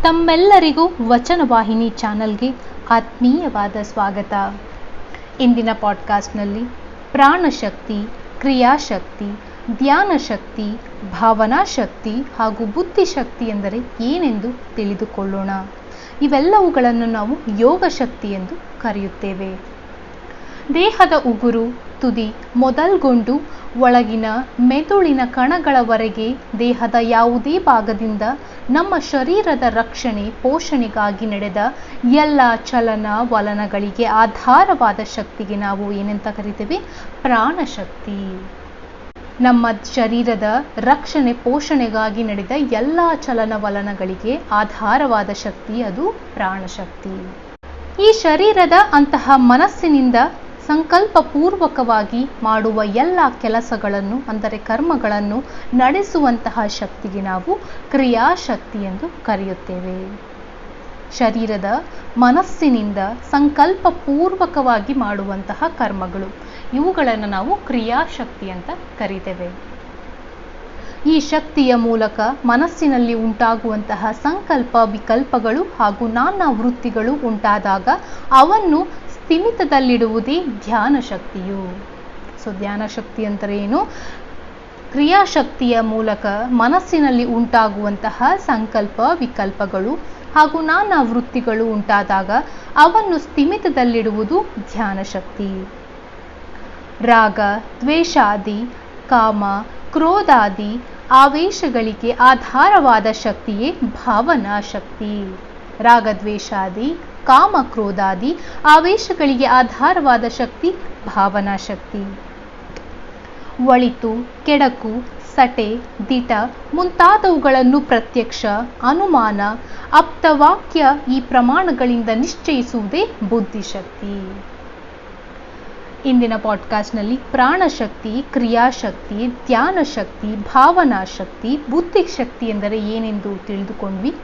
ತಮ್ಮೆಲ್ಲರಿಗೂ ವಚನವಾಹಿನಿ ಚಾನಲ್ಗೆ ಆತ್ಮೀಯವಾದ ಸ್ವಾಗತ. ಇಂದಿನ ಪಾಡ್ಕಾಸ್ಟ್ನಲ್ಲಿ ಪ್ರಾಣಶಕ್ತಿ, ಕ್ರಿಯಾಶಕ್ತಿ, ಧ್ಯಾನಶಕ್ತಿ, ಭಾವನಾಶಕ್ತಿ ಹಾಗೂ ಬುದ್ಧಿಶಕ್ತಿ ಎಂದರೆ ಏನೆಂದು ತಿಳಿದುಕೊಳ್ಳೋಣ. ಇವೆಲ್ಲವುಗಳನ್ನು ನಾವು ಯೋಗಶಕ್ತಿ ಎಂದು ಕರೆಯುತ್ತೇವೆ. ದೇಹದ ಉಗುರು, ತುದಿ ಮೊದಲ್ಗೊಂಡು ಒಳಗಿನ ಮೆದುಳಿನ ಕಣಗಳವರೆಗೆ ದೇಹದ ಯಾವುದೇ ಭಾಗದಿಂದ ನಮ್ಮ ಶರೀರದ ರಕ್ಷಣೆ, ಪೋಷಣೆಗಾಗಿ ನಡೆದ ಎಲ್ಲ ಚಲನ ವಲನಗಳಿಗೆ ಆಧಾರವಾದ ಶಕ್ತಿಗೆ ನಾವು ಏನಂತ ಕರಿತೇವೆ? ಪ್ರಾಣಶಕ್ತಿ. ನಮ್ಮ ಶರೀರದ ರಕ್ಷಣೆ, ಪೋಷಣೆಗಾಗಿ ನಡೆದ ಎಲ್ಲ ಚಲನವಲನಗಳಿಗೆ ಆಧಾರವಾದ ಶಕ್ತಿ ಅದು ಪ್ರಾಣಶಕ್ತಿ. ಈ ಶರೀರದ ಅಂತಹ ಮನಸ್ಸಿನಿಂದ ಸಂಕಲ್ಪಪೂರ್ವಕವಾಗಿ ಮಾಡುವ ಎಲ್ಲ ಕೆಲಸಗಳನ್ನು ಅಂದರೆ ಕರ್ಮಗಳನ್ನು ನಡೆಸುವಂತಹ ಶಕ್ತಿಗೆ ನಾವು ಕ್ರಿಯಾಶಕ್ತಿ ಎಂದು ಕರೆಯುತ್ತೇವೆ. ಶರೀರದ ಮನಸ್ಸಿನಿಂದ ಸಂಕಲ್ಪಪೂರ್ವಕವಾಗಿ ಮಾಡುವಂತಹ ಕರ್ಮಗಳು, ಇವುಗಳನ್ನು ನಾವು ಕ್ರಿಯಾಶಕ್ತಿ ಅಂತ ಕರೀತೇವೆ. ಈ ಶಕ್ತಿಯ ಮೂಲಕ ಮನಸ್ಸಿನಲ್ಲಿ ಉಂಟಾಗುವಂತಹ ಸಂಕಲ್ಪ, ವಿಕಲ್ಪಗಳು ಹಾಗೂ ನಾನಾ ವೃತ್ತಿಗಳು ಉಂಟಾದಾಗ ಅವನ್ನು ಸ್ಥಿಮಿತದಲ್ಲಿಡುವುದೇ ಧ್ಯಾನ ಶಕ್ತಿಯು. ಧ್ಯಾನ ಶಕ್ತಿ ಅಂದರೆ ಏನು? ಕ್ರಿಯಾಶಕ್ತಿಯ ಮೂಲಕ ಮನಸ್ಸಿನಲ್ಲಿ ಉಂಟಾಗುವಂತಹ ಸಂಕಲ್ಪ, ವಿಕಲ್ಪಗಳು ಹಾಗೂ ನಾನಾ ವೃತ್ತಿಗಳು ಉಂಟಾದಾಗ ಅವನ್ನು ಸ್ಥಿಮಿತದಲ್ಲಿಡುವುದು ಧ್ಯಾನ ಶಕ್ತಿ. ರಾಗ, ದ್ವೇಷಾದಿ, ಕಾಮ, ಕ್ರೋಧಾದಿ ಆವೇಶಗಳಿಗೆ ಆಧಾರವಾದ ಶಕ್ತಿಯೇ ಭಾವನಾ ಶಕ್ತಿ. ರಾಗದ್ವೇಷಾದಿ, ಕಾಮ, ಕ್ರೋಧಾದಿ ಆವೇಶಗಳಿಗೆ ಆಧಾರವಾದ ಶಕ್ತಿ ಭಾವನಾ ಶಕ್ತಿ. ಒಳಿತು, ಕೆಡಕು, ಸಟೆ, ದಿಟ ಮುಂತಾದವುಗಳನ್ನು ಪ್ರತ್ಯಕ್ಷ, ಅನುಮಾನ, ಆಪ್ತವಾಕ್ಯ ಈ ಪ್ರಮಾಣಗಳಿಂದ ನಿಶ್ಚಯಿಸುವುದೇ ಬುದ್ಧಿಶಕ್ತಿ. ಇಂದಿನ ಪಾಡ್ಕಾಸ್ಟ್ನಲ್ಲಿ ಪ್ರಾಣಶಕ್ತಿ, ಕ್ರಿಯಾಶಕ್ತಿ, ಧ್ಯಾನಶಕ್ತಿ, ಭಾವನಾಶಕ್ತಿ, ಬುದ್ಧಿಶಕ್ತಿ ಎಂದರೆ ಏನೆಂದು ತಿಳಿದುಕೊಂಡ್ವಿ.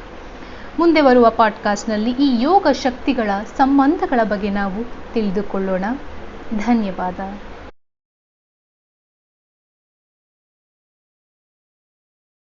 ಮುಂದೆ ಬರುವ ಪಾಡ್ಕಾಸ್ಟ್ನಲ್ಲಿ ಈ ಯೋಗ ಶಕ್ತಿಗಳ ಸಂಬಂಧಗಳ ಬಗ್ಗೆ ನಾವು ತಿಳಿದುಕೊಳ್ಳೋಣ. ಧನ್ಯವಾದ.